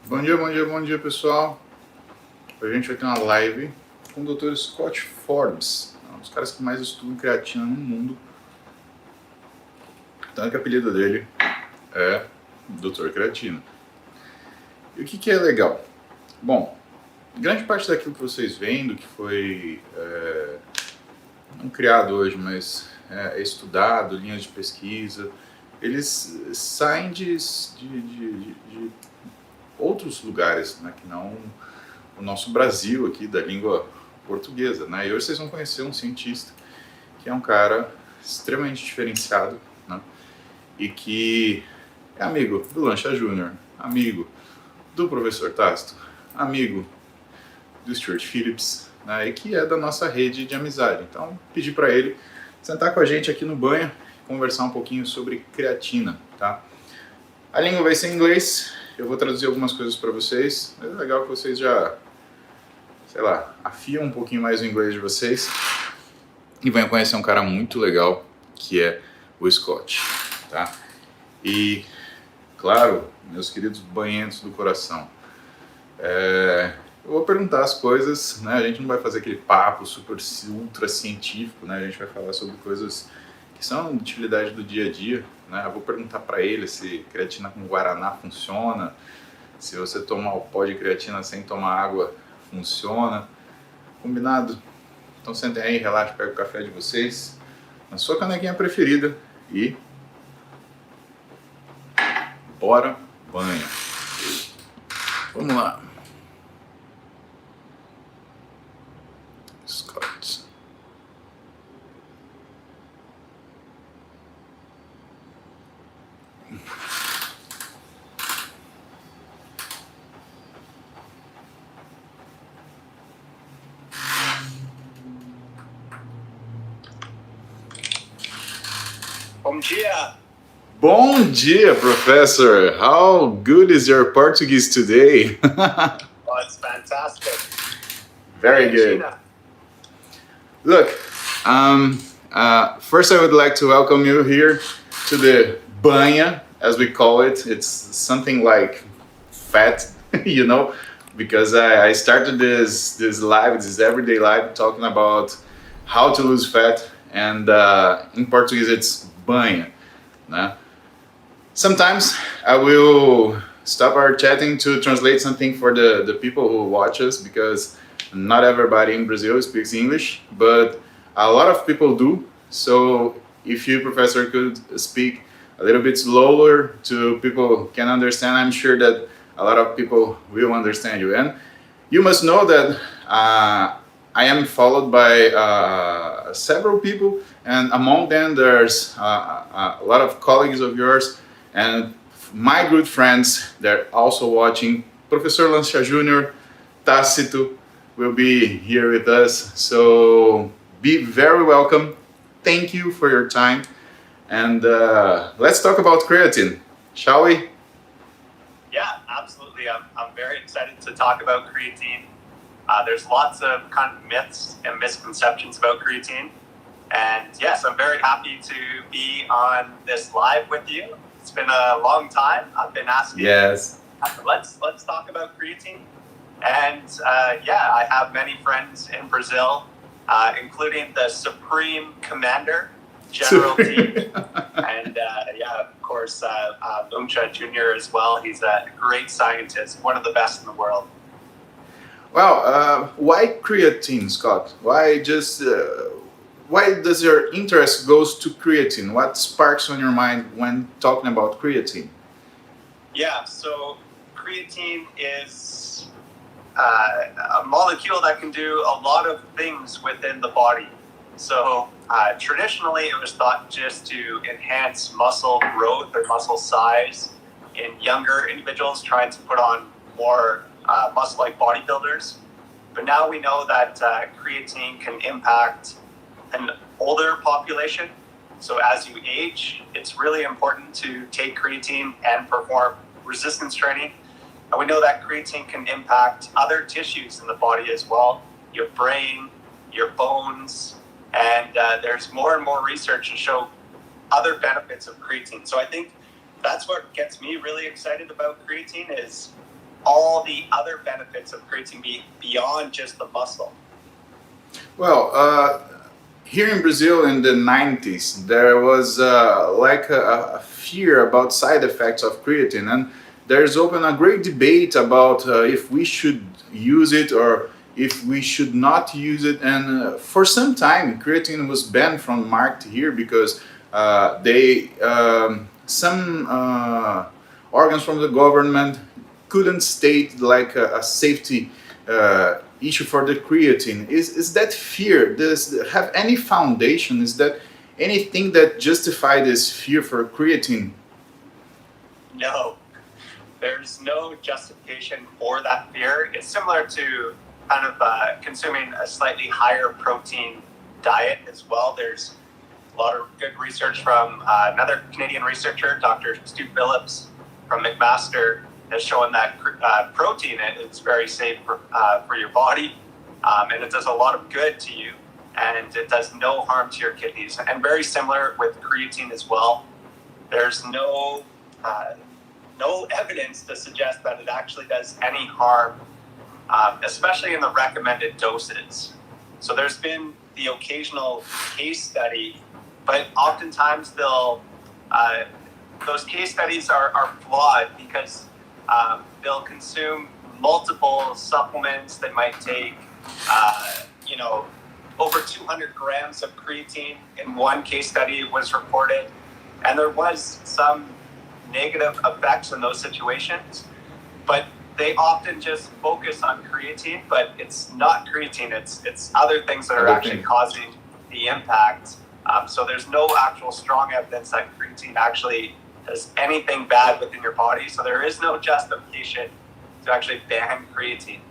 Bom dia, pessoal. Hoje a gente vai ter uma live com o Dr. Scott Forbes, um dos caras que mais estudam creatina no mundo. Tanto que o apelido dele é Dr. Creatina. E o que é legal? Bom, grande parte daquilo que vocês veem, do que foi não criado hoje, mas é estudado, linhas de pesquisa, eles saem de outros lugares, né, que não o nosso Brasil aqui, da língua portuguesa, né? E hoje vocês vão conhecer um cientista que é um cara extremamente diferenciado, né? E que é amigo do Lancha Júnior, amigo do professor Tasto, amigo do Stuart Phillips, né? E que é da nossa rede de amizade. Então, pedi para ele sentar com a gente aqui no banho e conversar um pouquinho sobre creatina, tá? A língua vai ser em inglês, eu vou traduzir algumas coisas para vocês. É legal que vocês já, sei lá, afiam um pouquinho mais o inglês de vocês e venham conhecer um cara muito legal que é o Scott, tá? E, claro, meus queridos banhentos do coração, eu vou perguntar as coisas, né? A gente não vai fazer aquele papo super ultra científico, né? A gente vai falar sobre coisas que são de utilidade do dia a dia, né? Eu vou perguntar para ele se creatina com guaraná funciona, se você tomar o pó de creatina sem tomar água funciona. Combinado? Então sentem aí, relaxa, pega o café de vocês, na sua canequinha preferida e bora banho. Vamos lá. Scott. Bom dia. Bom dia, Professor. How good is your Portuguese today? Oh, it's fantastic. Very good. Look, first I would like to welcome you here to the banha, as we call it. It's something like fat, you know, because I started this live, this everyday live, talking about how to lose fat, and in Portuguese it's banha. Né? Sometimes I will stop our chatting to translate something for the people who watch us, because not everybody in Brazil speaks English, but a lot of people do. So if you, Professor, could speak a little bit slower to people can understand, I'm sure that a lot of people will understand you. And you must know that I am followed by several people, and among them there's a lot of colleagues of yours and my good friends that are also watching. Professor Lancha Júnior, Tácito will be here with us, so be very welcome. Thank you for your time, and let's talk about creatine, shall we? Yeah, absolutely. I'm very excited to talk about creatine. There's lots of kind of myths and misconceptions about creatine, and yes, I'm very happy to be on this live with you. It's been a long time. I've been asking. Yes. Let's talk about creatine. And yeah, I have many friends in Brazil, including the Supreme Commander, General T. And yeah, of course, Lancha Jr. as well. He's a great scientist, one of the best in the world. Wow, why creatine, Scott? Why just why does your interest goes to creatine? What sparks on your mind when talking about creatine? Yeah, so creatine is a molecule that can do a lot of things within the body. So traditionally, it was thought just to enhance muscle growth or muscle size in younger individuals trying to put on more muscle like bodybuilders. But now we know that creatine can impact an older population. So as you age, it's really important to take creatine and perform resistance training. And we know that creatine can impact other tissues in the body as well, your brain, your bones, and there's more and more research to show other benefits of creatine. So I think that's what gets me really excited about creatine is all the other benefits of creatine beyond just the muscle? Well, here in Brazil in the 90s, there was like a fear about side effects of creatine, and there's open a great debate about if we should use it or if we should not use it. And for some time, creatine was banned from market here because some organs from the government couldn't state like a safety issue for the creatine. Is that fear, does it have any foundation? Is that anything that justify this fear for creatine? No, there's no justification for that fear. It's similar to kind of consuming a slightly higher protein diet as well. There's a lot of good research from another Canadian researcher, Dr. Stu Phillips from McMaster, has shown that protein is very safe for your body, and it does a lot of good to you, and it does no harm to your kidneys. And very similar with creatine as well. There's no evidence to suggest that it actually does any harm, especially in the recommended doses. So there's been the occasional case study, but oftentimes those case studies are flawed because they'll consume multiple supplements. They might take, over 200 grams of creatine in one case study was reported. And there was some negative effects in those situations, but they often just focus on creatine, but it's not creatine, it's other things that are actually causing the impact. So there's no actual strong evidence that creatine actually does anything bad within your body. So there is no justification to actually ban creatine.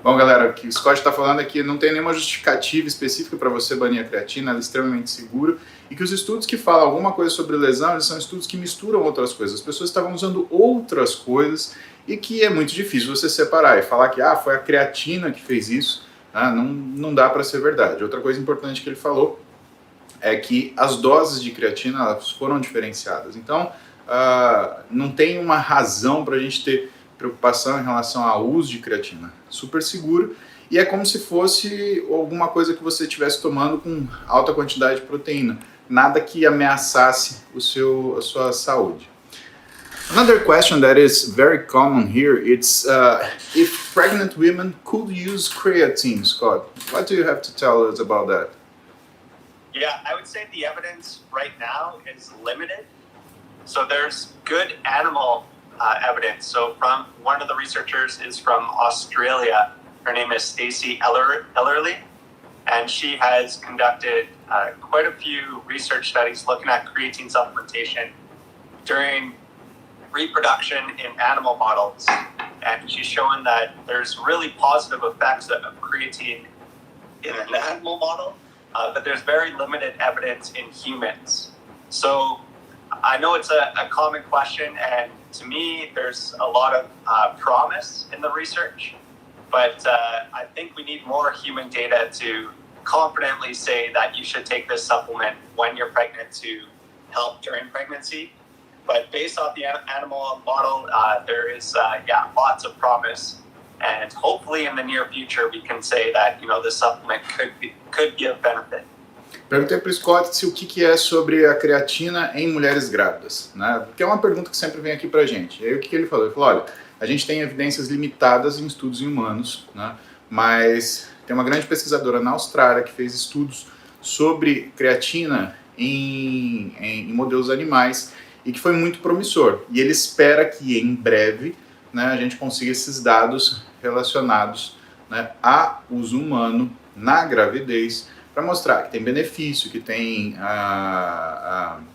Bom, galera, o que o Scott está falando é que não tem nenhuma justificativa específica para você banir a creatina, ela é extremamente segura, e que os estudos que falam alguma coisa sobre lesão, eles são estudos que misturam outras coisas. As pessoas estavam usando outras coisas e que é muito difícil você separar e falar que foi a creatina que fez isso, não dá para ser verdade. Outra coisa importante que ele falou é que as doses de creatina elas foram diferenciadas. Então, não tem uma razão para a gente ter preocupação em relação ao uso de creatina. Super seguro, e é como se fosse alguma coisa que você estivesse tomando com alta quantidade de proteína. Nada que ameaçasse a sua saúde. Another question that is very common here, it's if pregnant women could use creatine, Scott. What do you have to tell us about that? Yeah, I would say the evidence right now is limited. So there's good animal evidence. So from one of the researchers is from Australia. Her name is Stacey Ellerly, and she has conducted quite a few research studies looking at creatine supplementation during reproduction in animal models. And she's shown that there's really positive effects of creatine in an animal model, but there's very limited evidence in humans. So I know it's a common question, and to me, there's a lot of promise in the research, but I think we need more human data to confidently say that you should take this supplement when you're pregnant to help during pregnancy. But based off the animal model, there is lots of promise, and hopefully in the near future we can say that this supplement could give benefit. Perguntei para o Scott o que é sobre a creatina em mulheres grávidas, né? Porque é uma pergunta que sempre vem aqui para a gente. E aí o que ele falou? Ele falou, olha, a gente tem evidências limitadas em estudos em humanos, né? Mas tem uma grande pesquisadora na Austrália que fez estudos sobre creatina em modelos animais e que foi muito promissor. E ele espera que em breve, né, a gente consiga esses dados relacionados, né, a uso humano na gravidez, para mostrar que tem benefício, que tem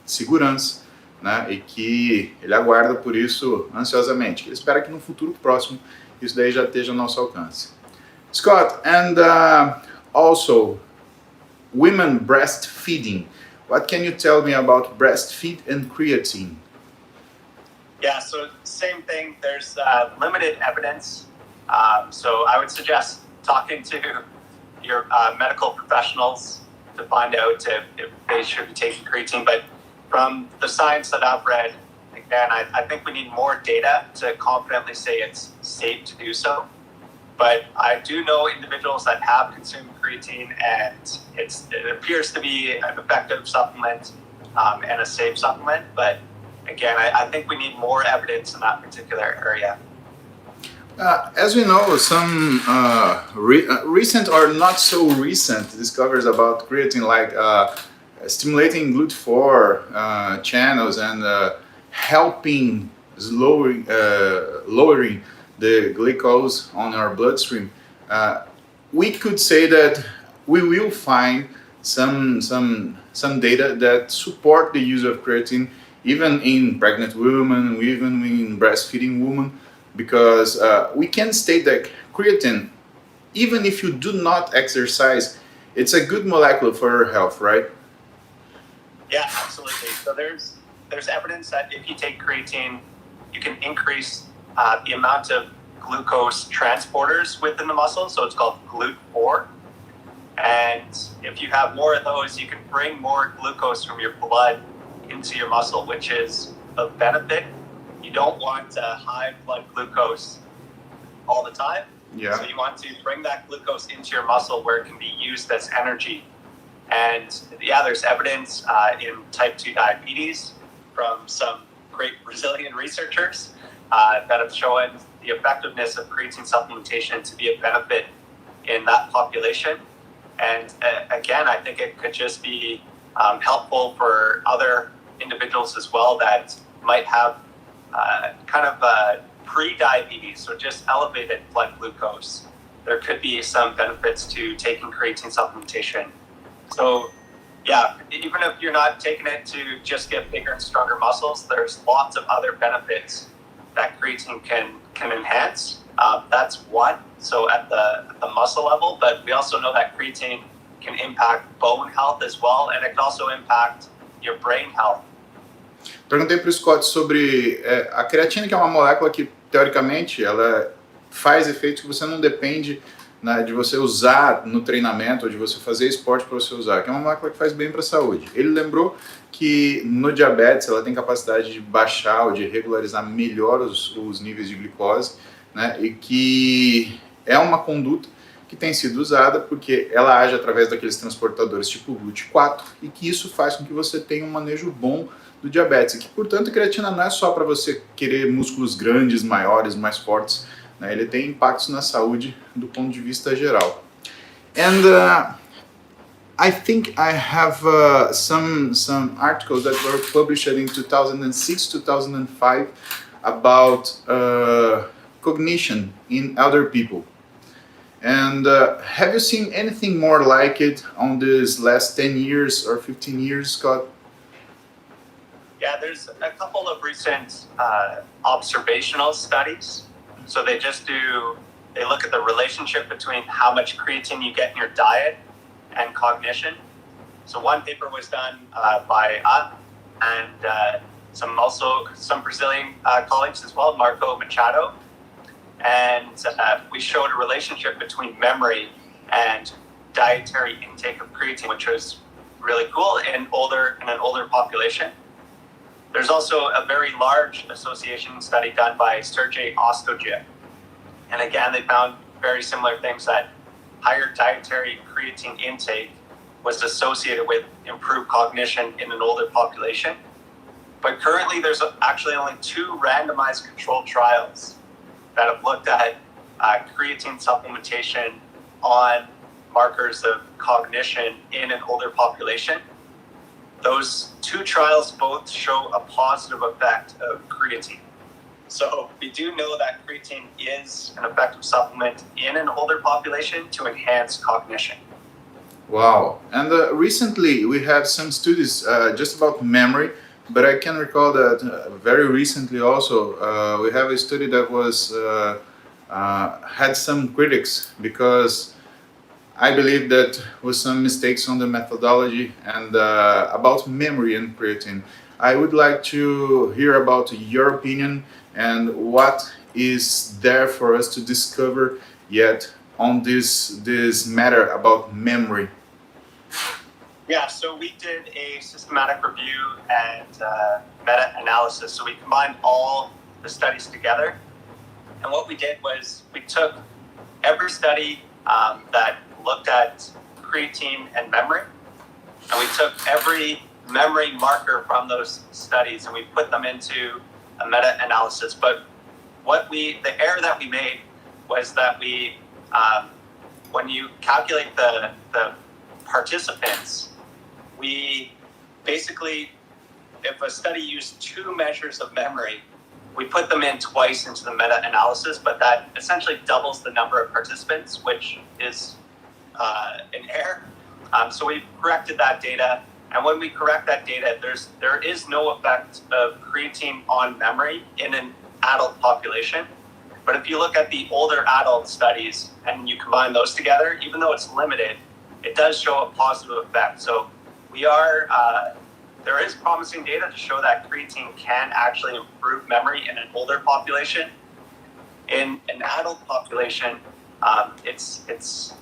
segurança, né, e que ele aguarda por isso ansiosamente. Ele espera que no futuro próximo isso daí já esteja ao nosso alcance. Scott, and also women breastfeeding. What can you tell me about breastfeed and creatine? Yeah, so same thing. There's limited evidence. So I would suggest talking to your medical professionals to find out if they should be taking creatine. But from the science that I've read, again, I think we need more data to confidently say it's safe to do so. But I do know individuals that have consumed creatine, and it appears to be an effective supplement and a safe supplement. But again, I think we need more evidence in that particular area. As we know, some recent or not so recent discoveries about creatine, like stimulating GLUT4 channels and helping lowering the glucose on our bloodstream, we could say that we will find some data that support the use of creatine even in pregnant women, even in breastfeeding women, because we can state that creatine, even if you do not exercise, it's a good molecule for your health, right? Yeah, absolutely. So there's evidence that if you take creatine, you can increase the amount of glucose transporters within the muscle, so it's called GLUT4. And if you have more of those, you can bring more glucose from your blood into your muscle, which is a benefit. You don't want high blood glucose all the time. Yeah. So you want to bring that glucose into your muscle where it can be used as energy. And yeah, there's evidence in type 2 diabetes from some great Brazilian researchers that have shown the effectiveness of creatine supplementation to be a benefit in that population. And again, I think it could just be helpful for other individuals as well that might have pre-diabetes, so just elevated blood glucose. There could be some benefits to taking creatine supplementation. So yeah, even if you're not taking it to just get bigger and stronger muscles, there's lots of other benefits that creatine can enhance. That's one, so at the muscle level, but we also know that creatine can impact bone health as well, and it can also impact your brain health. Perguntei para o Scott sobre a creatina, que é uma molécula que, teoricamente, ela faz efeitos que você não depende, né, de você usar no treinamento ou de você fazer esporte para você usar, que é uma molécula que faz bem para a saúde. Ele lembrou que no diabetes ela tem capacidade de baixar ou de regularizar melhor os níveis de glicose, né, e que é uma conduta que tem sido usada porque ela age através daqueles transportadores tipo GLUT4 e que isso faz com que você tenha um manejo bom do diabetes, e que, portanto, a creatina não é só para você querer músculos grandes, maiores, mais fortes, né? Ele tem impactos na saúde do ponto de vista geral. And I think I have some articles that were published in 2006, 2005 about cognition in elder people. And have you seen anything more like it on these last 10 years or 15 years, Scott? Yeah, there's a couple of recent observational studies. So they look at the relationship between how much creatine you get in your diet and cognition. So one paper was done by us and some Brazilian colleagues as well, Marco Machado. And we showed a relationship between memory and dietary intake of creatine, which was really cool in an older population. There's also a very large association study done by Sergei Ostojic. And again, they found very similar things, that higher dietary creatine intake was associated with improved cognition in an older population. But currently, there's actually only 2 randomized controlled trials that have looked at creatine supplementation on markers of cognition in an older population. Those 2 trials both show a positive effect of creatine. So we do know that creatine is an effective supplement in an older population to enhance cognition. Wow. And recently we have some studies just about memory, but I can recall that very recently also we have a study that was had some critics because I believe that was some mistakes on the methodology and about memory and creatine. I would like to hear about your opinion and what is there for us to discover yet on this matter about memory. Yeah, so we did a systematic review and meta-analysis. So we combined all the studies together. And what we did was we took every study that looked at creatine and memory, and we took every memory marker from those studies and we put them into a meta-analysis. But the error that we made was that we, when you calculate the participants, we basically, if a study used 2 measures of memory, we put them in twice into the meta-analysis, but that essentially doubles the number of participants, which is an error. So we corrected that data, and when we correct that data, there is no effect of creatine on memory in an adult population. But if you look at the older adult studies and you combine those together, even though it's limited, it does show a positive effect. So there is promising data to show that creatine can actually improve memory in an older population. In an adult population, it's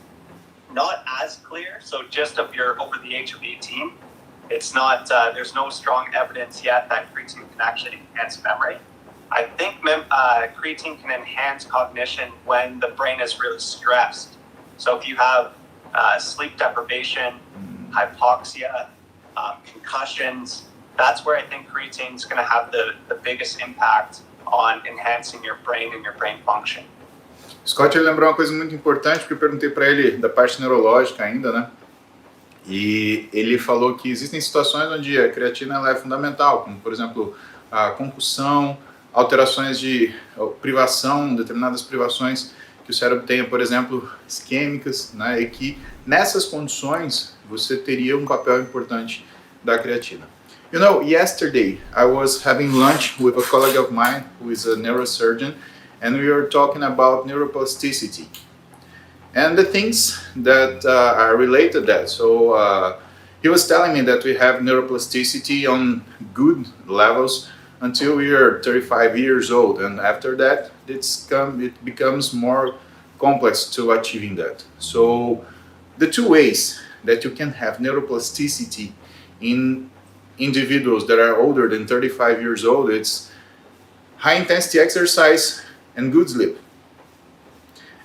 not as clear. So just if you're over the age of 18, it's not. There's no strong evidence yet that creatine can actually enhance memory. I think creatine can enhance cognition when the brain is really stressed. So if you have sleep deprivation, hypoxia, concussions, that's where I think creatine is going to have the biggest impact on enhancing your brain and your brain function. Scott, ele lembrou uma coisa muito importante, porque eu perguntei para ele da parte neurológica ainda, né? E ele falou que existem situações onde a creatina ela é fundamental, como, por exemplo, a concussão, alterações de privação, determinadas privações que o cérebro tenha, por exemplo, isquêmicas, né? E que nessas condições você teria um papel importante da creatina. You know, yesterday I was having lunch with a colleague of mine who is a neurosurgeon, and we were talking about neuroplasticity and the things that are related to that. So he was telling me that we have neuroplasticity on good levels until we are 35 years old, and after that it becomes more complex to achieving that. So the 2 ways that you can have neuroplasticity in individuals that are older than 35 years old, it's high intensity exercise and good sleep.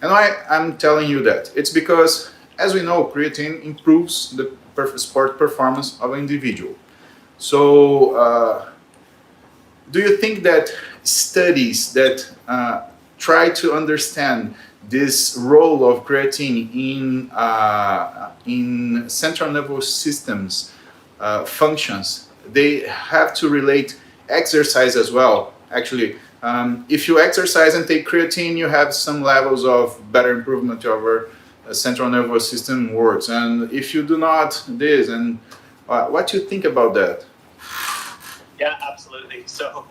And why I'm telling you that? It's because, as we know, creatine improves the sport performance of an individual. So do you think that studies that try to understand this role of creatine in central nervous systems functions, they have to relate exercise as well? Actually, if you exercise and take creatine, you have some levels of better improvement over central nervous system works. And if you do not, this, and what do you think about that? Yeah, absolutely. So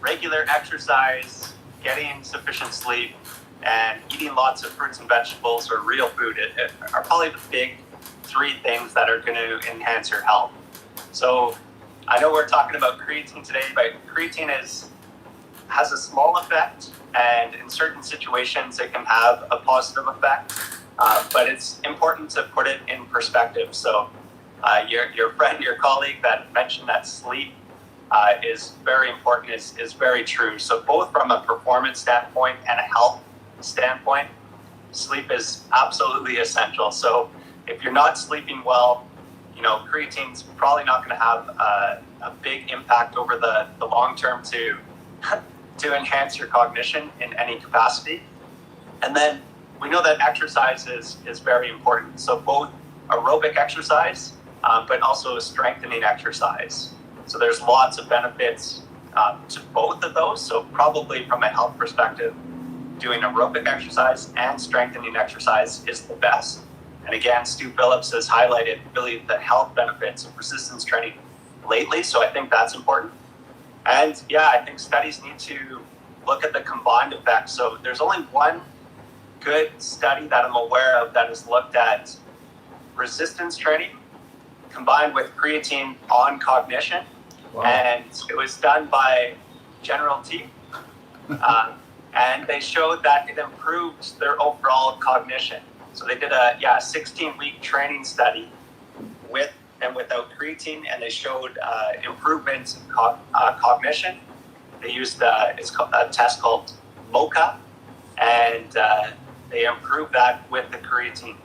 regular exercise, getting sufficient sleep, and eating lots of fruits and vegetables or real food are probably the big 3 things that are going to enhance your health. So I know we're talking about creatine today, but creatine has a small effect, and in certain situations it can have a positive effect, but it's important to put it in perspective. So your friend, your colleague that mentioned that sleep is very important is very true. So both from a performance standpoint and a health standpoint, sleep is absolutely essential. So if you're not sleeping well, you know, creatine's probably not going to have a big impact over the long term to enhance your cognition in any capacity. And then we know that exercise is very important. So both aerobic exercise, but also strengthening exercise. So there's lots of benefits to both of those. So probably from a health perspective, doing aerobic exercise and strengthening exercise is the best. And again, Stu Phillips has highlighted really the health benefits of resistance training lately. So I think that's important. And yeah, I think studies need to look at the combined effects. So there's only one good study that I'm aware of that has looked at resistance training combined with creatine on cognition. Wow. And it was done by General T. And they showed that it improved their overall cognition. So they did a 16-week training study with and without creatine, and they showed improvements in cognition. They used it's called a test called MOCA, and they improved that with the creatine.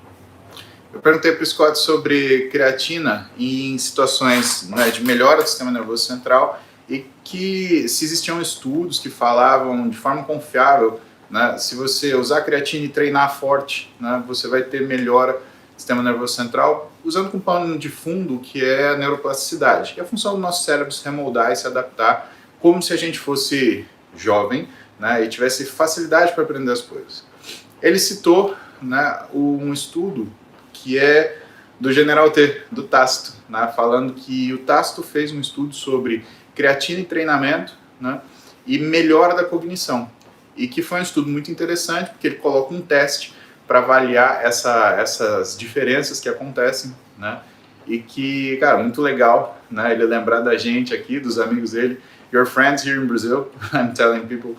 Eu perguntei para o Scott sobre creatina em situações, né, de melhora do sistema nervoso central e que se existiam estudos que falavam de forma confiável, né, se você usar creatina e treinar forte, né, você vai ter melhora do sistema nervoso central, usando como pano de fundo que é a neuroplasticidade, que é a função do nosso cérebro se remoldar e se adaptar como se a gente fosse jovem, né, e tivesse facilidade para aprender as coisas. Ele citou, né, um estudo que é do General T, do Tácito, né, falando que o Tácito fez um estudo sobre creatina e treinamento, né, e melhora da cognição. E que foi um estudo muito interessante, porque ele coloca um teste para avaliar essas diferenças que acontecem, né, e que, cara, muito legal, né, ele lembrar da gente aqui, dos amigos dele, your friends here in Brazil, I'm telling people,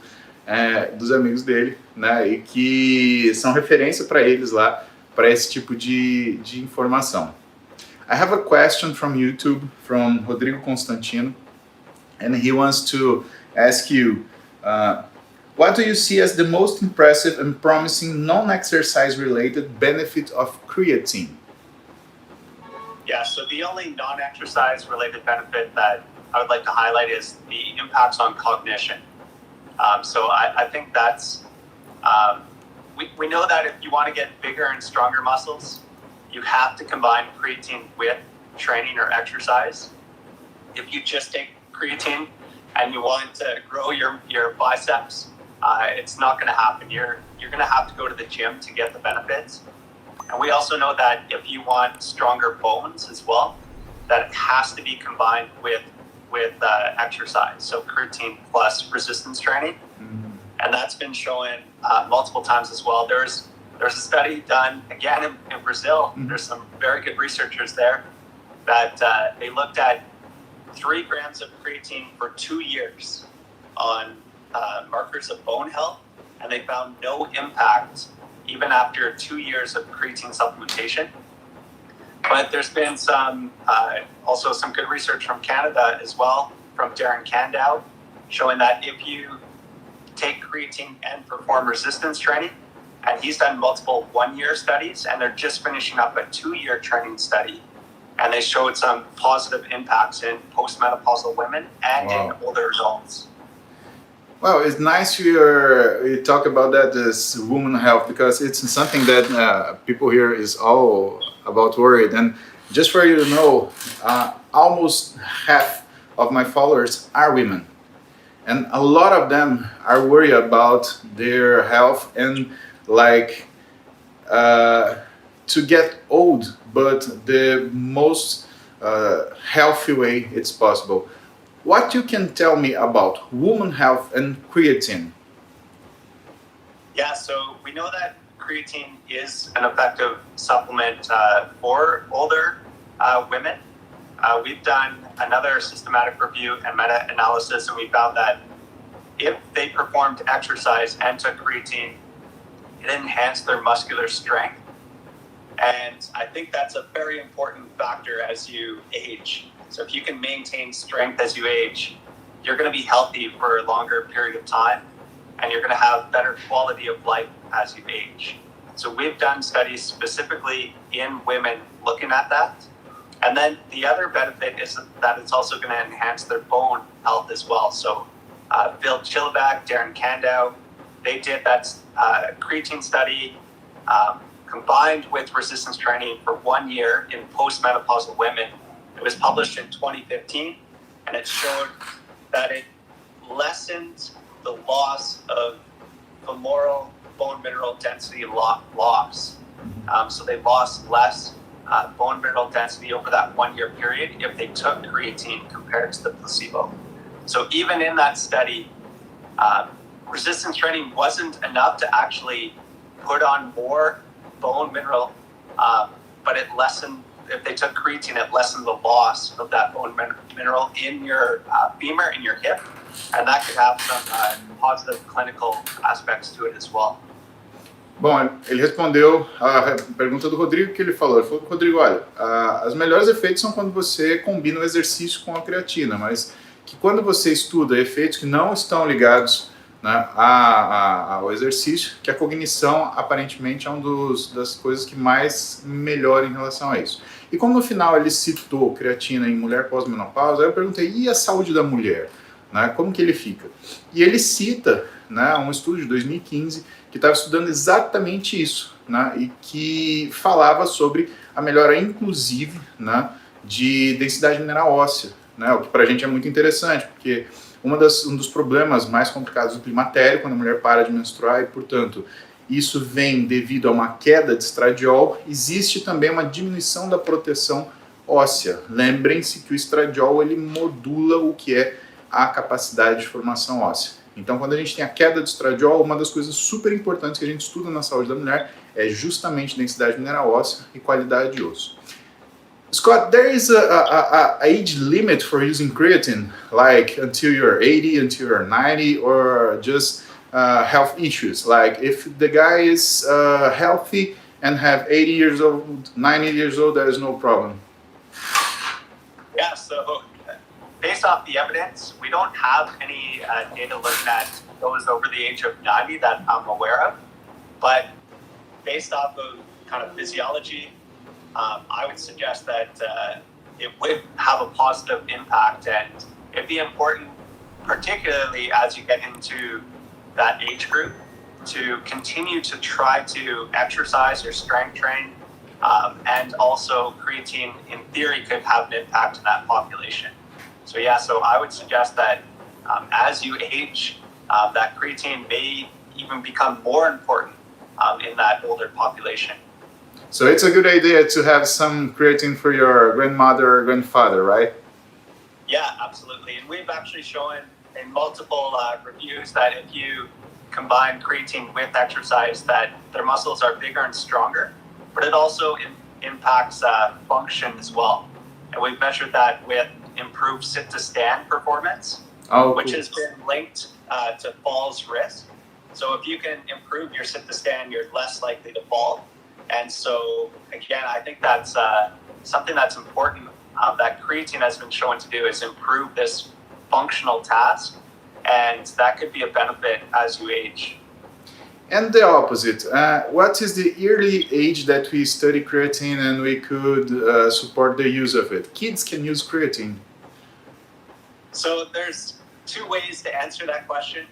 dos amigos dele, né, e que são referência para eles lá, para esse tipo de informação. I have a question from YouTube, from Rodrigo Constantino, and he wants to ask you, what do you see as the most impressive and promising non-exercise related benefit of creatine? Yeah, so the only non-exercise related benefit that I would like to highlight is the impacts on cognition. So I think that's, we know that if you want to get bigger and stronger muscles, you have to combine creatine with training or exercise. If you just take creatine and you want to grow your biceps, it's not going to happen. You're going to have to go to the gym to get the benefits. And we also know that if you want stronger bones as well, that it has to be combined with exercise. So creatine plus resistance training. And that's been shown multiple times as well. There's a study done again in Brazil. There's some very good researchers there that they looked at 3 grams of creatine for 2 years on markers of bone health, and they found no impact even after 2 years of creatine supplementation. But there's been some also some good research from Canada as well, from Darren Candow, showing that if you take creatine and perform resistance training, and he's done multiple 1-year studies, and they're just finishing up a 2-year training study, and they showed some positive impacts in postmenopausal women and in older adults. Well, it's nice you talk about that as women health, because it's something that people here is all about worried. And just for you to know, almost half of my followers are women. And a lot of them are worried about their health and like to get old, but the most healthy way it's possible. What you can tell me about woman health and creatine? Yeah, so we know that creatine is an effective supplement for older women. We've done another systematic review and meta-analysis, and we found that if they performed exercise and took creatine, it enhanced their muscular strength. And I think that's a very important factor as you age. So if you can maintain strength as you age, you're going to be healthy for a longer period of time, and you're going to have better quality of life as you age. So we've done studies specifically in women looking at that. And then the other benefit is that it's also going to enhance their bone health as well. So Phil Chilliback, Darren Candow, they did that creatine study combined with resistance training for 1 year in postmenopausal women. It was published in 2015, and it showed that it lessened the loss of femoral bone mineral density loss. So they lost less bone mineral density over that 1 year period if they took creatine compared to the placebo. So even in that study, resistance training wasn't enough to actually put on more bone mineral, but it lessened, if they took creatine, it lessened the loss of that bone mineral in your femur, in your hip, and that could have some positive clinical aspects to it as well. Bom, ele respondeu a pergunta do Rodrigo que ele falou. Ele falou, Rodrigo, olha, os melhores efeitos são quando você combina o exercício com a creatina, mas que quando você estuda efeitos que não estão ligados, né, ao exercício, que a cognição aparentemente é uma das coisas que mais melhora em relação a isso. E como no final ele citou creatina em mulher pós-menopausa, aí eu perguntei, e a saúde da mulher? Né, como que ele fica? E ele cita, né, um estudo de 2015 que estava estudando exatamente isso, né, e que falava sobre a melhora, inclusive, né, de densidade mineral óssea, né, o que para a gente é muito interessante, porque um dos problemas mais complicados do climatério, quando a mulher para de menstruar, e, portanto, isso vem devido a uma queda de estradiol, existe também uma diminuição da proteção óssea. Lembrem-se que o estradiol ele modula o que é a capacidade de formação óssea. Então, quando a gente tem a queda de estradiol, uma das coisas super importantes que a gente estuda na saúde da mulher é justamente densidade mineral óssea e qualidade de osso. Scott, there is a age limit for using creatine, like until you're 80, until you're 90, or just health issues. Like if the guy is healthy and have 80 years old, 90 years old, there is no problem. Yeah, so based off the evidence, we don't have any data looking at those over the age of 90 that I'm aware of. But based off of kind of physiology, I would suggest that it would have a positive impact, and it'd be important, particularly as you get into that age group, to continue to try to exercise or strength train, and also creatine, in theory, could have an impact in that population. So yeah, so I would suggest that as you age, that creatine may even become more important in that older population. So it's a good idea to have some creatine for your grandmother or grandfather, right? Yeah, absolutely. And we've actually shown in multiple reviews that if you combine creatine with exercise, that their muscles are bigger and stronger, but it also impacts function as well. And we've measured that with improved sit-to-stand performance, which has been linked to falls risk. So if you can improve your sit-to-stand, you're less likely to fall. And so, again, I think that's something that's important that creatine has been shown to do is improve this functional task, and that could be a benefit as you age. And the opposite, what is the early age that we study creatine and we could support the use of it? Kids can use creatine. So there's two ways to answer that question.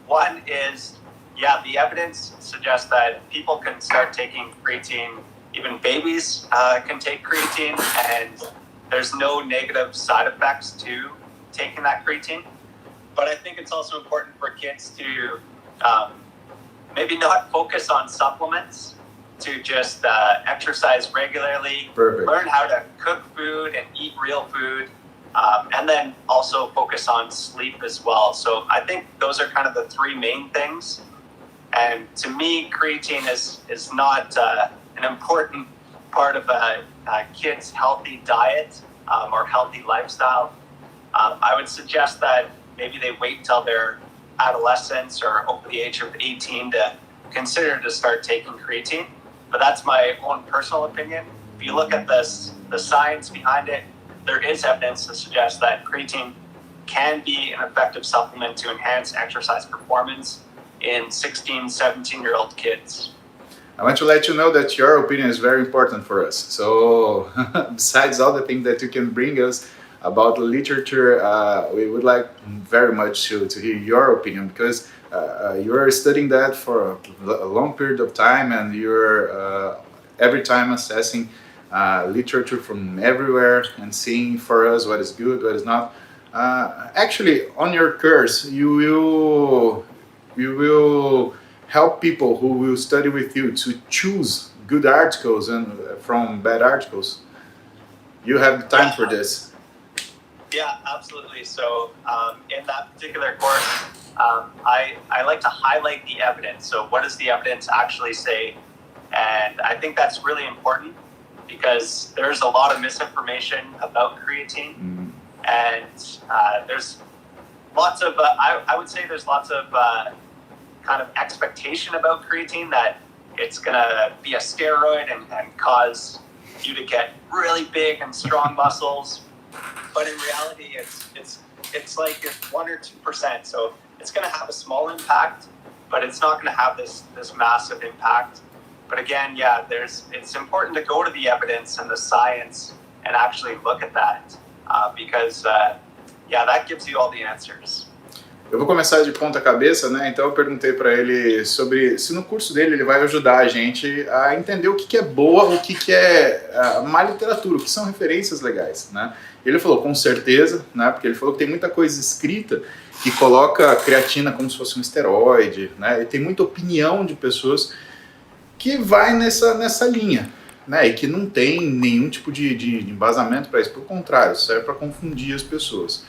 One is, yeah, the evidence suggests that people can start taking creatine, even babies can take creatine, and there's no negative side effects to taking that creatine. But I think it's also important for kids to maybe not focus on supplements, to just exercise regularly, Perfect. Learn how to cook food and eat real food, and then also focus on sleep as well. So I think those are kind of the three main things. And to me, creatine is not an important part of a kid's healthy diet or healthy lifestyle. I would suggest that maybe they wait till they're adolescents or over the age of 18 to consider to start taking creatine. But that's my own personal opinion. If you look at the science behind it, there is evidence to suggest that creatine can be an effective supplement to enhance exercise performance in 16, 17-year-old kids. I want to let you know that your opinion is very important for us. So besides all the things that you can bring us about the literature, we would like very much to hear your opinion, because you're studying that for a long period of time, and you're every time assessing literature from everywhere and seeing for us what is good, what is not. Actually, on your course, you will help people who will study with you to choose good articles and from bad articles. You have the time for this. Yeah, absolutely. So in that particular course, I like to highlight the evidence. So what does the evidence actually say? And I think that's really important, because there's a lot of misinformation about creatine. And there's lots of, I would say there's lots of kind of expectation about creatine that it's gonna be a steroid and cause you to get really big and strong muscles, but in reality, it's like 1 or 2%. So it's gonna have a small impact, but it's not gonna have this massive impact. But again, yeah, it's important to go to the evidence and the science and actually look at that because that gives you all the answers. Eu vou começar de ponta cabeça, né? Então eu perguntei para ele sobre se no curso dele ele vai ajudar a gente a entender o que é boa, o que é má literatura, o que são referências legais, né? Ele falou com certeza, né? Porque ele falou que tem muita coisa escrita que coloca a creatina como se fosse um esteroide, né? E tem muita opinião de pessoas que vai nessa linha, né? E que não tem nenhum tipo de embasamento para isso, pelo contrário, serve para confundir as pessoas.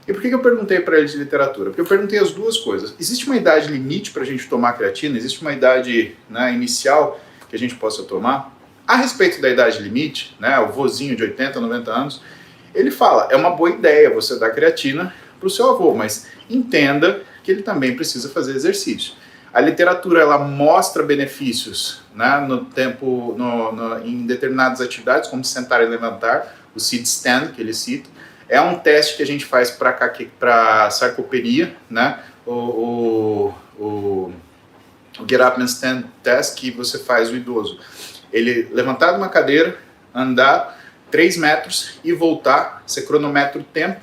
E por que eu perguntei para ele de literatura? Porque eu perguntei as duas coisas. Existe uma idade limite para a gente tomar creatina? Existe uma idade, né, inicial que a gente possa tomar? A respeito da idade limite, né, o vozinho de 80, 90 anos, ele fala, é uma boa ideia você dar creatina para o seu avô, mas entenda que ele também precisa fazer exercício. A literatura ela mostra benefícios, né, em determinadas atividades, como sentar e levantar, o sit stand que ele cita. É um teste que a gente faz para sarcopenia, né? O Get Up and Stand Test que você faz o idoso. Ele levantar de uma cadeira, andar 3 metros e voltar, você cronometra o tempo.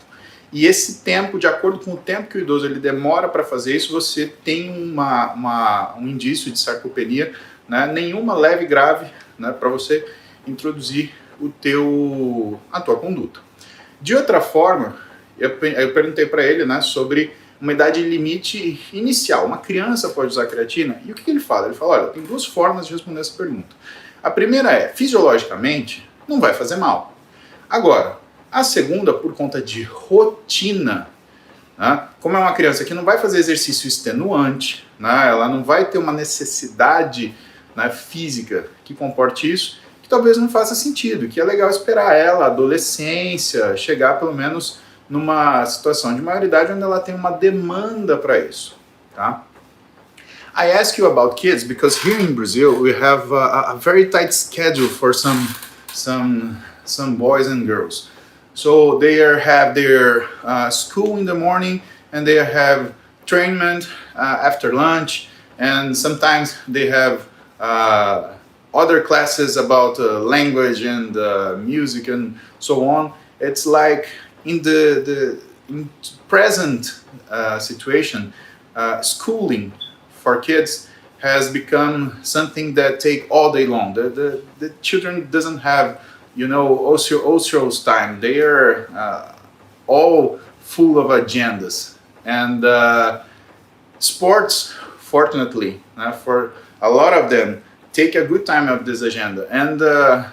E esse tempo, de acordo com o tempo que o idoso ele demora para fazer isso, você tem um indício de sarcopenia, né? Nenhuma leve e grave, né? Para você introduzir a tua conduta. De outra forma, eu perguntei para ele, né, sobre uma idade limite inicial. Uma criança pode usar creatina? E o que ele fala? Ele fala, olha, tem 2 formas de responder essa pergunta. A primeira é, fisiologicamente, não vai fazer mal. Agora, a segunda, por conta de rotina, né, como é uma criança que não vai fazer exercício extenuante, né, ela não vai ter uma necessidade, né, física que comporte isso, que talvez não faça sentido, que é legal esperar ela, adolescência, chegar pelo menos numa situação de maioridade onde ela tem uma demanda para isso, tá? I ask you about kids because here in Brazil we have a very tight schedule for some boys and girls. So they have their school in the morning and they have training after lunch, and sometimes they have other classes about language and music and so on. It's like in the present situation, schooling for kids has become something that take all day long. The children doesn't have, ocio's time. They are all full of agendas. And sports, fortunately, for a lot of them, take a good time of this agenda. And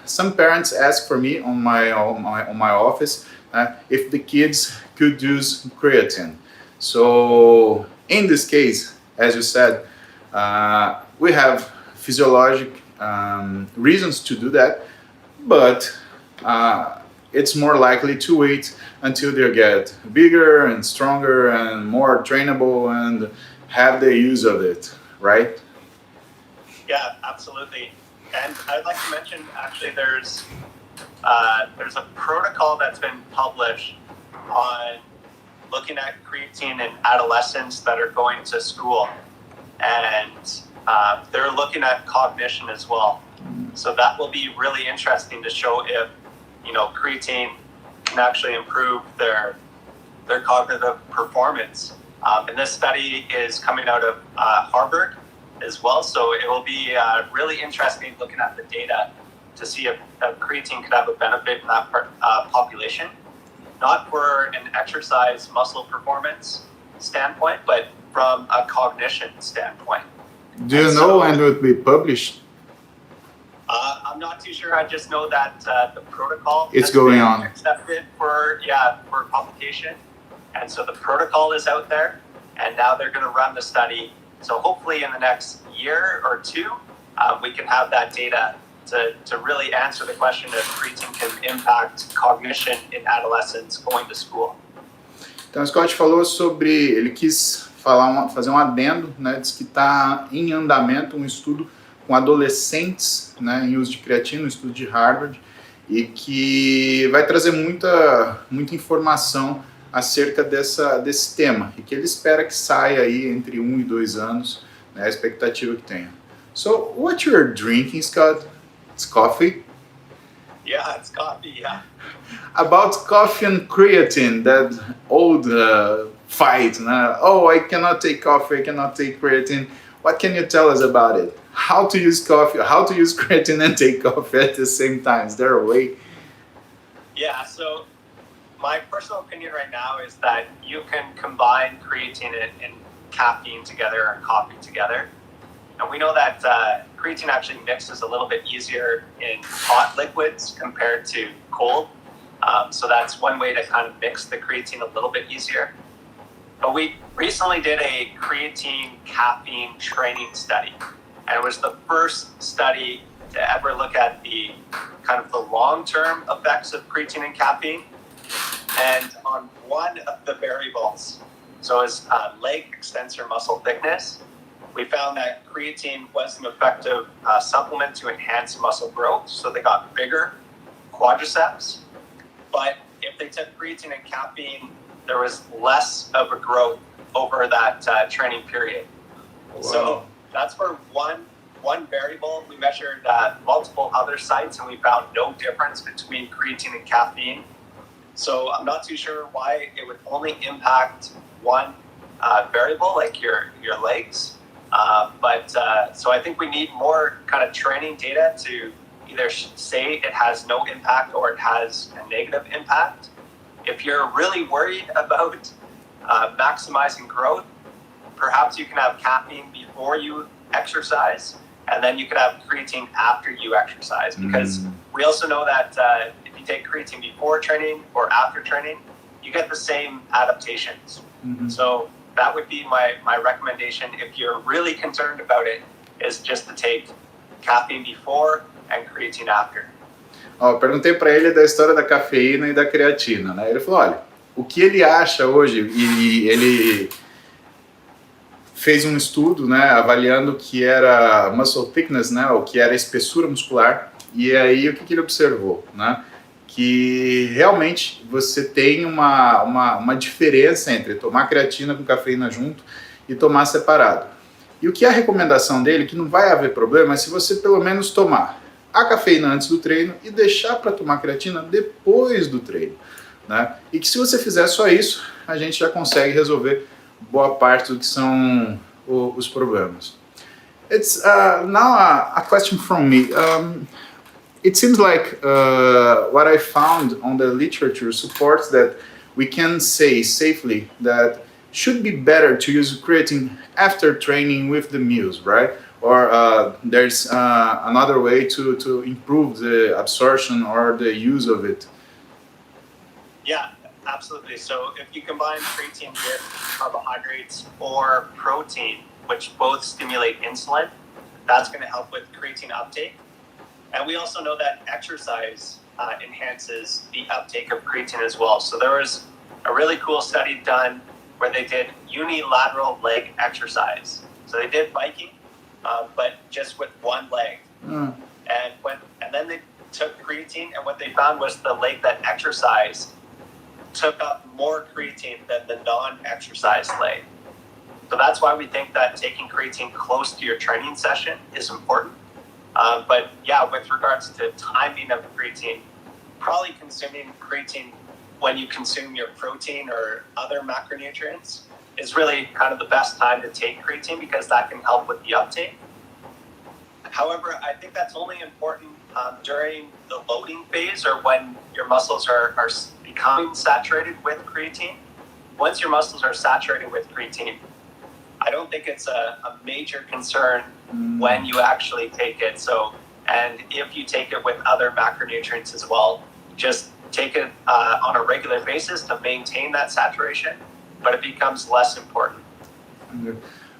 some parents ask for me on my office if the kids could use creatine. So in this case, as you said, we have physiologic reasons to do that, but it's more likely to wait until they get bigger and stronger and more trainable and have the use of it, right? Yeah, absolutely. And I'd like to mention, actually, there's a protocol that's been published on looking at creatine in adolescents that are going to school, and they're looking at cognition as well. So that will be really interesting to show if creatine can actually improve their cognitive performance. And this study is coming out of Harvard as well, so it will be really interesting looking at the data to see if creatine could have a benefit in that population, not for an exercise muscle performance standpoint, but from a cognition standpoint. Do you know when it will be published? I'm not too sure. I just know that the protocol is going on, accepted for publication, and so the protocol is out there, and now they're going to run the study. So hopefully in the next year or 2, we can have that data to really answer the question if creatine can impact cognition in adolescents going to school. Então, Scott falou sobre, ele quis fazer um adendo, né? Diz que está em andamento um estudo com adolescentes, né, em uso de creatina, um estudo de Harvard, e que vai trazer muita informação acerca desse tema, e que ele espera que saia aí entre 1 e 2 anos, né, a expectativa que tenha. So, what you're drinking, Scott? It's coffee? Yeah, it's coffee, yeah. About coffee and creatine, that old fight. Oh, I cannot take coffee, I cannot take creatine. What can you tell us about it? How to use coffee, how to use creatine and take coffee at the same time? Is there a way? Yeah, so my personal opinion right now is that you can combine creatine and caffeine together or coffee together. And we know that creatine actually mixes a little bit easier in hot liquids compared to cold. So that's one way to kind of mix the creatine a little bit easier. But we recently did a creatine caffeine training study. And it was the first study to ever look at the kind of the long-term effects of creatine and caffeine. And on one of the variables, so it's leg extensor muscle thickness, we found that creatine was an effective supplement to enhance muscle growth. So they got bigger quadriceps. But if they took creatine and caffeine, there was less of a growth over that training period. Wow. So that's for one variable. We measured multiple other sites and we found no difference between creatine and caffeine. So I'm not too sure why it would only impact one variable, like your legs. So I think we need more kind of training data to either say it has no impact or it has a negative impact. If you're really worried about maximizing growth, perhaps you can have caffeine before you exercise, and then you could have creatine after you exercise. Because we also know that if you take creatine before training or after training, you get the same adaptations. So that would be my recommendation if you're really concerned about it, is just to take caffeine before and creatine after. Ó, perguntei para ele da história da cafeína e da creatina, né? Ele falou, olha, o que ele acha hoje, e ele fez um estudo, né, avaliando o que era muscle thickness, né, o que era espessura muscular, e aí o que ele observou, né? Que realmente você tem uma diferença entre tomar creatina com cafeína junto e tomar separado. E o que é a recomendação dele, que não vai haver problema, é se você pelo menos tomar a cafeína antes do treino e deixar para tomar creatina depois do treino, né? E que se você fizer só isso, a gente já consegue resolver boa parte do que são os problemas. It's now a question from me. It seems like what I found on the literature supports that we can say safely that should be better to use creatine after training with the meals, right? Or there's another way to improve the absorption or the use of it. Yeah, absolutely. So if you combine creatine with carbohydrates or protein, which both stimulate insulin, that's going to help with creatine uptake. And we also know that exercise enhances the uptake of creatine as well. So there was a really cool study done where they did unilateral leg exercise. So they did biking, but just with one leg. And then they took creatine, and what they found was the leg that exercised took up more creatine than the non-exercise leg. So that's why we think that taking creatine close to your training session is important. But yeah, with regards to timing of creatine, probably consuming creatine when you consume your protein or other macronutrients is really kind of the best time to take creatine, because that can help with the uptake. However, I think that's only important during the loading phase, or when your muscles are becoming saturated with creatine. Once your muscles are saturated with creatine, I don't think it's a major concern when you actually take it. So, and if you take it with other macronutrients as well, just take it on a regular basis to maintain that saturation, but it becomes less important.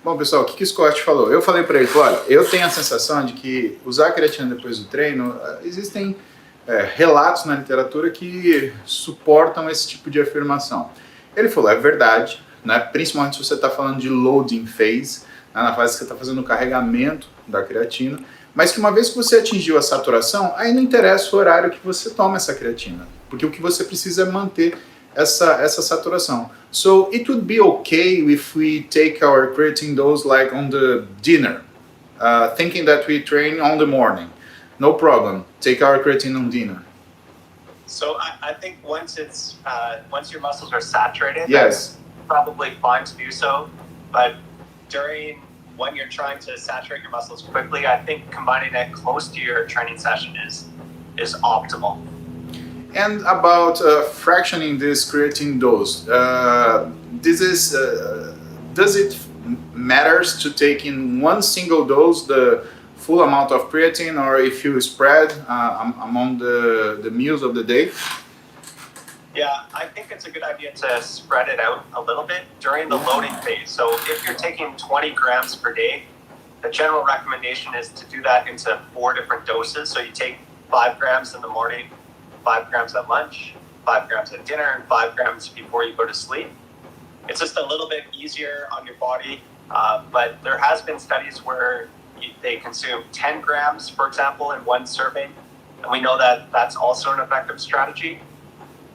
Bom, pessoal, o que o Scott falou? Eu falei para ele, olha, eu tenho a sensação de que usar a creatina depois do treino, existem relatos na literatura que suportam esse tipo de afirmação. Ele falou, é verdade, né? Principalmente se você está falando de loading phase, né? Na fase que você está fazendo o carregamento da creatina, mas que uma vez que você atingiu a saturação, aí não interessa o horário que você toma essa creatina, porque o que você precisa é manter essa saturação. So it would be okay if we take our creatine dose like on the dinner, thinking that we train on the morning. No problem. Take our creatine on dinner. So I think once your muscles are saturated, yes, that's probably fine to do so. But when you're trying to saturate your muscles quickly, I think combining it close to your training session is optimal. And about fractioning this creatine dose, does it matters to take in one single dose the full amount of creatine, or if you spread among the meals of the day? Yeah, I think it's a good idea to spread it out a little bit during the loading phase. So if you're taking 20 grams per day, the general recommendation is to do that into 4 different doses. So you take 5 grams in the morning, 5 grams at lunch, 5 grams at dinner, and 5 grams before you go to sleep. It's just a little bit easier on your body, but there has been studies where they consume 10 grams, for example, in one serving, and we know that that's also an effective strategy.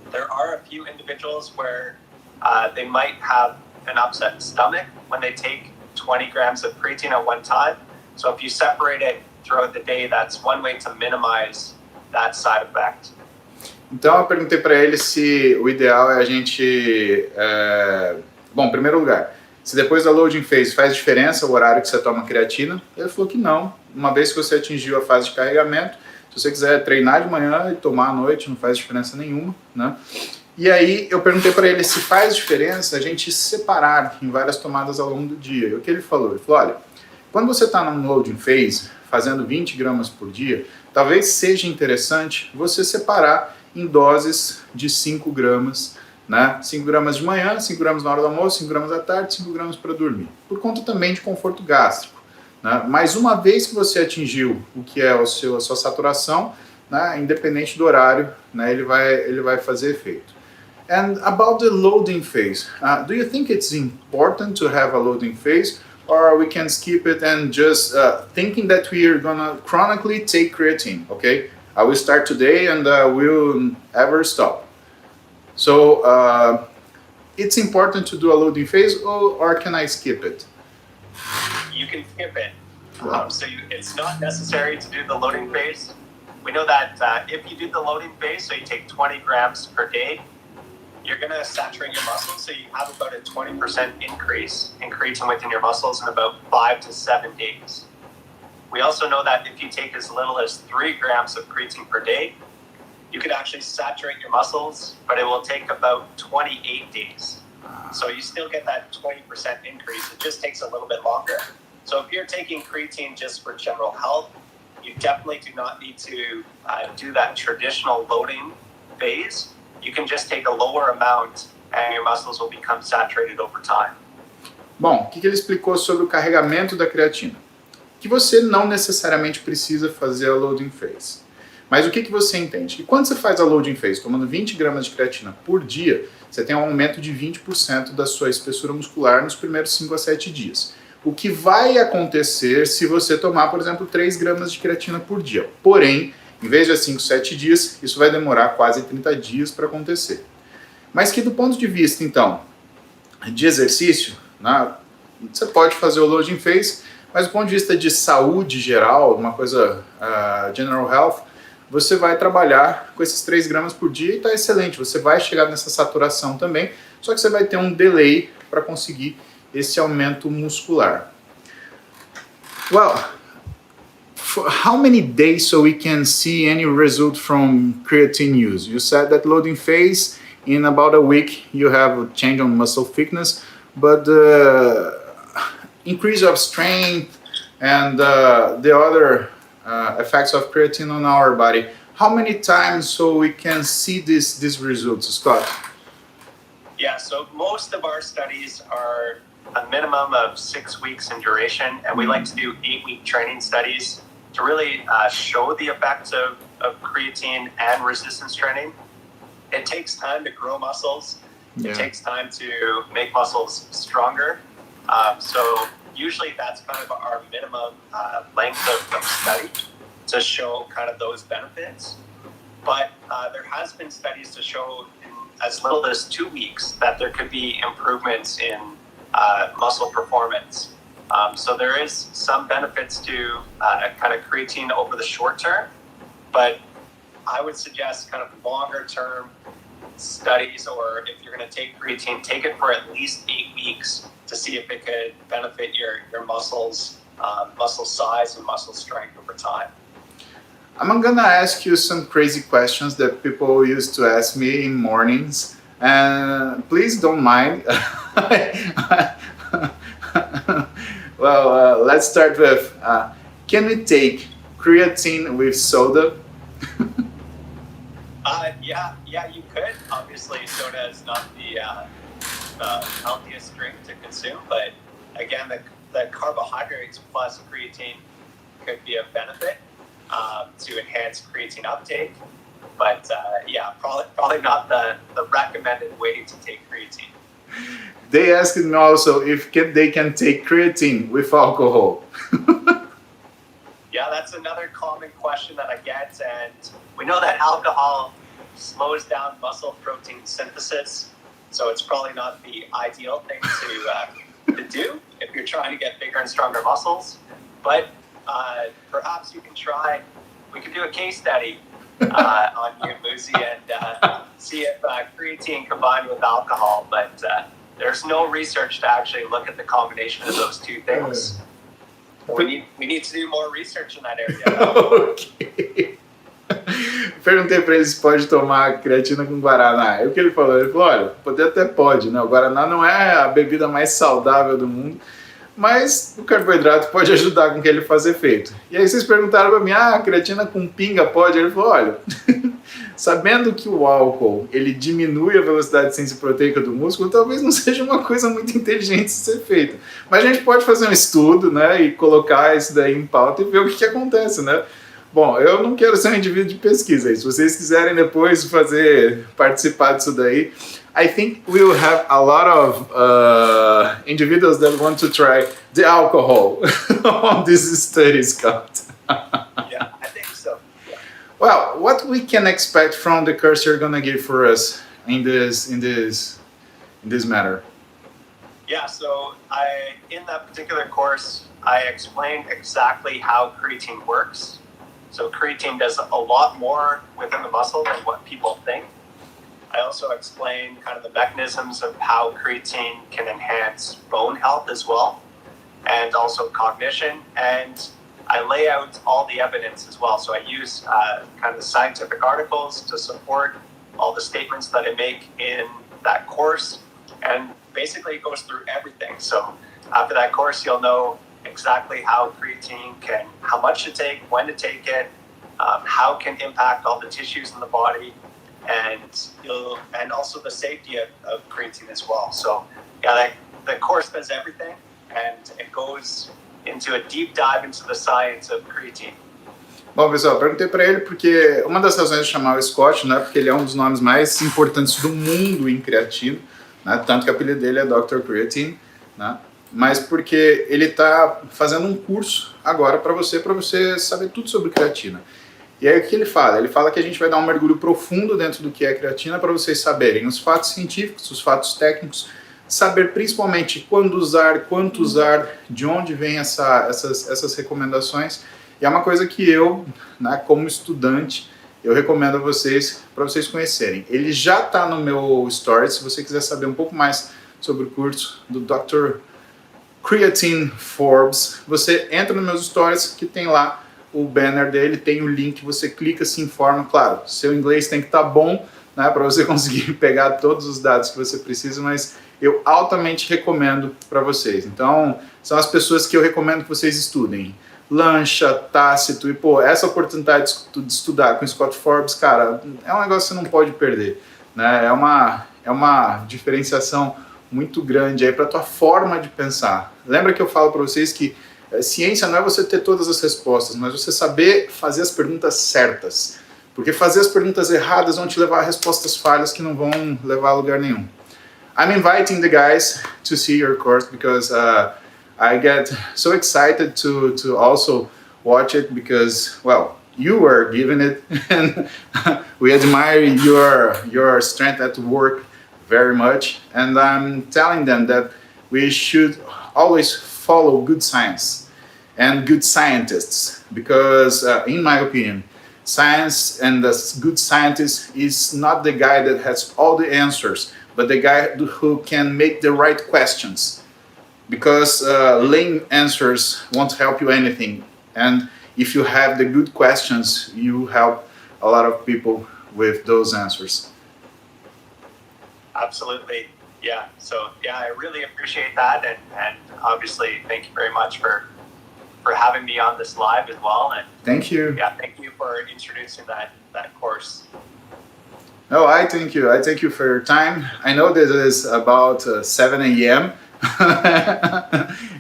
There are a few individuals where they might have an upset stomach when they take 20 grams of creatine at one time. So if you separate it throughout the day, that's one way to minimize that side effect. Então eu perguntei para ele se o ideal é a gente... Bom, em primeiro lugar, se depois da loading phase faz diferença o horário que você toma creatina. Ele falou que não. Uma vez que você atingiu a fase de carregamento, se você quiser treinar de manhã e tomar à noite, não faz diferença nenhuma, né? E aí eu perguntei para ele se faz diferença a gente separar em várias tomadas ao longo do dia. E o que ele falou? Olha, quando você está num loading phase, fazendo 20 gramas por dia, talvez seja interessante você separar em doses de 5 gramas, né? 5 gramas de manhã, 5 gramas na hora do almoço, 5 gramas à tarde, 5 gramas para dormir. Por conta também de conforto gástrico. Né? Mas uma vez que você atingiu o que é a sua saturação, né, independente do horário, né, ele vai fazer efeito. And about the loading phase, do you think it's important to have a loading phase, or we can skip it and just thinking that we are gonna chronically take creatine? Okay, I will start today and will ever stop. So it's important to do a loading phase, or can I skip it? You can skip it. It's not necessary to do the loading phase. We know that if you do the loading phase, so you take 20 grams per day, you're going to saturate your muscles, so you have about a 20% increase in creatine within your muscles in about 5 to 7 days. We also know that if you take as little as 3 grams of creatine per day, you could actually saturate your muscles, but it will take about 28 days. So you still get that 20% increase. It just takes a little bit longer. So if you're taking creatine just for general health, you definitely do not need to do that traditional loading phase. You can just take a lower amount and your muscles will become saturated over time. Bom, o que ele explicou sobre o carregamento da creatina? Que você não necessariamente precisa fazer a loading phase. Mas o que você entende? Que quando você faz a loading phase, tomando 20 gramas de creatina por dia, você tem um aumento de 20% da sua espessura muscular nos primeiros 5 a 7 dias. O que vai acontecer se você tomar, por exemplo, 3 gramas de creatina por dia. Porém, em vez de 5, 7 dias, isso vai demorar quase 30 dias para acontecer. Mas que do ponto de vista, então, de exercício, né, você pode fazer o loading phase, mas do ponto de vista de saúde geral, uma coisa general health, você vai trabalhar com esses 3 gramas por dia e está excelente. Você vai chegar nessa saturação também, só que você vai ter um delay para conseguir esse aumento muscular. Well, for how many days so we can see any result from creatine use? You said that loading phase, in about a week you have a change on muscle thickness, but the increase of strength and the other effects of creatine on our body, how many times so we can see these results, Scott? Yeah, so most of our studies are a minimum of 6 weeks in duration, and we like to do 8-week training studies to really show the effects of creatine and resistance training. It takes time to grow muscles, It takes time to make muscles stronger. So usually that's kind of our minimum length of study to show kind of those benefits. But there has been studies to show in as little as 2 weeks that there could be improvements in muscle performance. So there is some benefits to kind of creatine over the short term, but I would suggest kind of longer term studies, or if you're going to take creatine, take it for at least 8 weeks to see if it could benefit your muscles, muscle size and muscle strength over time. I'm gonna ask you some crazy questions that people used to ask me in mornings, and please don't mind. Well, let's start with, can we take creatine with soda? Yeah, you could. Obviously, soda is not the healthiest drink to consume, but again, the carbohydrates plus creatine could be a benefit to enhance creatine uptake. But yeah, probably not the recommended way to take creatine. They asked me also if they can take creatine with alcohol. Yeah, that's another common question that I get, and we know that alcohol slows down muscle protein synthesis, so it's probably not the ideal thing to do if you're trying to get bigger and stronger muscles. But perhaps you can try. We could do a case study on you, Muzy, and see if creatine combined with alcohol. But there's no research to actually look at the combination of those two things. We need to do more research in that area. Ok. Perguntei para ele se pode tomar creatina com Guaraná. Aí o que ele falou? Ele falou, olha, poder até pode, né? O Guaraná não é a bebida mais saudável do mundo, mas o carboidrato pode ajudar com o que ele faz efeito. E aí vocês perguntaram para mim, creatina com pinga pode? Ele falou, olha, sabendo que o álcool ele diminui a velocidade de síntese proteica do músculo, talvez não seja uma coisa muito inteligente de ser feita. Mas a gente pode fazer um estudo, né, e colocar isso daí em pauta e ver o que acontece, né? Bom, eu não quero ser um indivíduo de pesquisa. Se vocês quiserem depois participar disso daí, I think we will have a lot of individuals that want to try the alcohol on this study, Scott. Yeah, I think so. Yeah. Well, what we can expect from the course you're gonna give for us in this matter? Yeah, so in that particular course, I explained exactly how creatine works. So creatine does a lot more within the muscle than what people think. I also explain kind of the mechanisms of how creatine can enhance bone health as well, and also cognition. And I lay out all the evidence as well. So I use kind of the scientific articles to support all the statements that I make in that course. And basically it goes through everything. So after that course, you'll know exactly how creatine how much to take, when to take it, how it can impact all the tissues in the body, and also the safety of creatine as well. So yeah, the course does everything, and it goes into a deep dive into the science of creatine. Bom, pessoal, perguntei para ele porque uma das razões de chamar o Scott, né, porque ele é um dos nomes mais importantes do mundo em creatina, né, tanto que o apelido dele é Dr. Creatine, né, mas porque ele está fazendo um curso agora para você saber tudo sobre creatina. E aí o que ele fala? Ele fala que a gente vai dar um mergulho profundo dentro do que é creatina para vocês saberem os fatos científicos, os fatos técnicos, saber principalmente quando usar, quanto usar, de onde vêm essas recomendações. E é uma coisa que eu, né, como estudante, eu recomendo a vocês, para vocês conhecerem. Ele já está no meu story, se você quiser saber um pouco mais sobre o curso do Dr. Creatine Forbes, você entra nos meus stories que tem lá o banner dele, tem o link, você clica, se informa, claro, seu inglês tem que estar bom, né, para você conseguir pegar todos os dados que você precisa, mas eu altamente recomendo para vocês. Então, são as pessoas que eu recomendo que vocês estudem. Lancha, Tácito, e essa oportunidade de estudar com o Scott Forbes, cara, é um negócio que você não pode perder, né? É uma diferenciação muito grande aí para a tua forma de pensar. Lembra que eu falo para vocês que ciência não é você ter todas as respostas, mas você saber fazer as perguntas certas, porque fazer as perguntas erradas vão te levar a respostas falhas que não vão levar a lugar nenhum. I'm inviting the guys to see your course because I get so excited to also watch it because, well, you are giving it and we admire your strength at work very much. And I'm telling them that we should always follow good science and good scientists because, in my opinion, science and the good scientist is not the guy that has all the answers, but the guy who can make the right questions. Because lame answers won't help you anything. And if you have the good questions, you help a lot of people with those answers. Absolutely. Yeah. So yeah, I really appreciate that. And obviously, thank you very much for having me on this live as well. And thank you. Yeah, thank you for introducing that course. No, I thank you. I thank you for your time. I know this is about 7 a.m.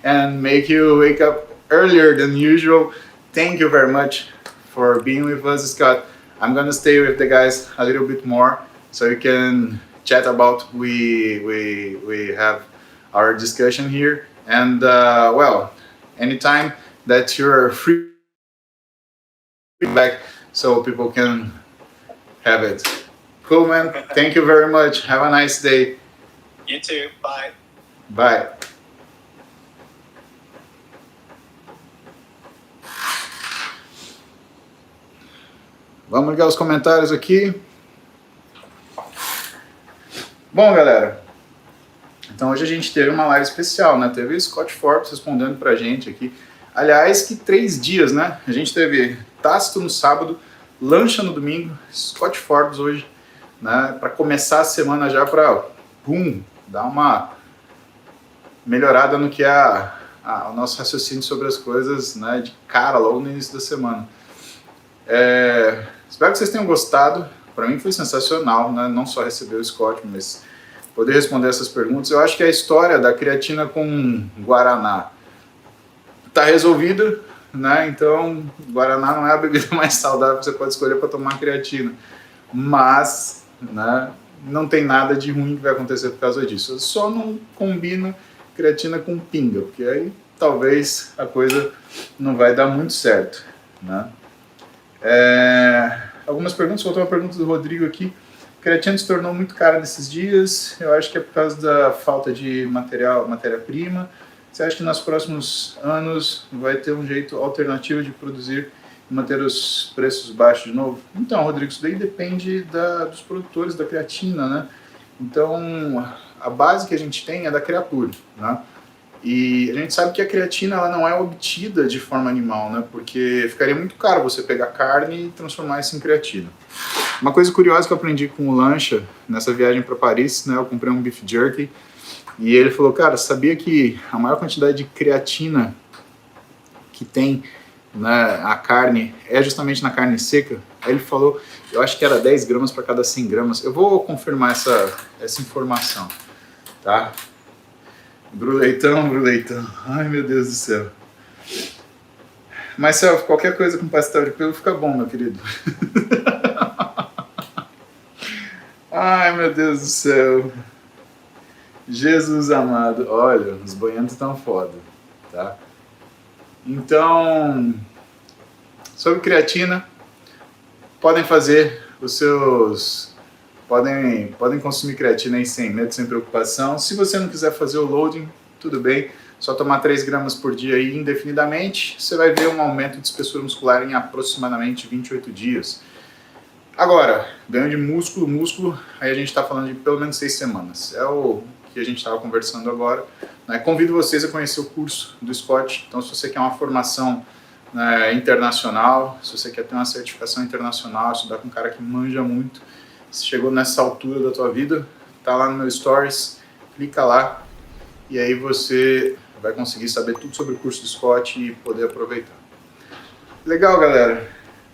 and make you wake up earlier than usual. Thank you very much for being with us, Scott. I'm gonna stay with the guys a little bit more so you can chat about we have our discussion here. And well, anytime that you're free back so people can have it. Cool, man. Thank you very much. Have a nice day. You too. Bye. Bye. Vamos ligar os comentários aqui. Bom, galera, então hoje a gente teve uma live especial, né? Teve o Scott Forbes respondendo pra gente aqui. Aliás, que 3 dias, né? A gente teve Tácito no sábado, Lancha no domingo, Scott Forbes hoje, né? Para começar a semana já para, dar uma melhorada no que é o nosso raciocínio sobre as coisas, né? De cara, logo no início da semana. Espero que vocês tenham gostado. Para mim foi sensacional, né? Não só receber o Scott, mas poder responder essas perguntas. Eu acho que a história da creatina com Guaraná está resolvida, né? Então, Guaraná não é a bebida mais saudável que você pode escolher para tomar creatina. Mas, né, não tem nada de ruim que vai acontecer por causa disso. Eu só não combino creatina com pinga, porque aí talvez a coisa não vai dar muito certo, né? Algumas perguntas, faltou uma pergunta do Rodrigo aqui. Creatina se tornou muito cara nesses dias, eu acho que é por causa da falta de matéria-prima. Você acha que nos próximos anos vai ter um jeito alternativo de produzir e manter os preços baixos de novo? Então, Rodrigo, isso daí depende dos produtores da creatina, né? Então, a base que a gente tem é da criatura, né? E a gente sabe que a creatina ela não é obtida de forma animal, né? Porque ficaria muito caro você pegar carne e transformar isso em creatina. Uma coisa curiosa que eu aprendi com o Lancha nessa viagem para Paris, né? Eu comprei um beef jerky e ele falou, cara, sabia que a maior quantidade de creatina que tem na carne é justamente na carne seca? Aí ele falou, eu acho que era 10 gramas para cada 100 gramas. Eu vou confirmar essa informação, tá? Bruleitão. Ai, meu Deus do céu. Mas, Celso, qualquer coisa com pastel de pelo fica bom, meu querido. Ai, meu Deus do céu. Jesus amado. Olha, os banheiros estão foda, tá? Então, sobre creatina, podem fazer os seus... Podem consumir creatina aí sem medo, sem preocupação. Se você não quiser fazer o loading, tudo bem. Só tomar 3 gramas por dia aí indefinidamente. Você vai ver um aumento de espessura muscular em aproximadamente 28 dias. Agora, ganho de músculo, aí a gente está falando de pelo menos 6 semanas. É o que a gente estava conversando agora, né? Convido vocês a conhecer o curso do Scott. Então, se você quer uma formação, né, internacional, se você quer ter uma certificação internacional, estudar com um cara que manja muito, se chegou nessa altura da tua vida, tá lá no meu Stories, clica lá e aí você vai conseguir saber tudo sobre o curso do Scott e poder aproveitar. Legal, galera.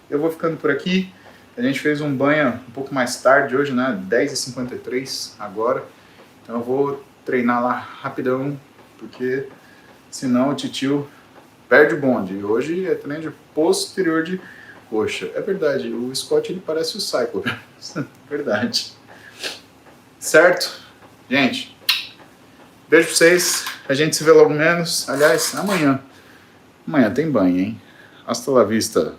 Eu vou ficando por aqui. A gente fez um banho um pouco mais tarde hoje, né? 10h53 agora. Então eu vou treinar lá rapidão, porque senão o titio perde o bonde. E hoje é treino de posterior de coxa. É verdade, o Scott ele parece o Cycle. Verdade. Certo? Gente, Beijo pra vocês. A gente se vê logo menos. Aliás, amanhã. Amanhã tem banho, hein? Hasta la vista.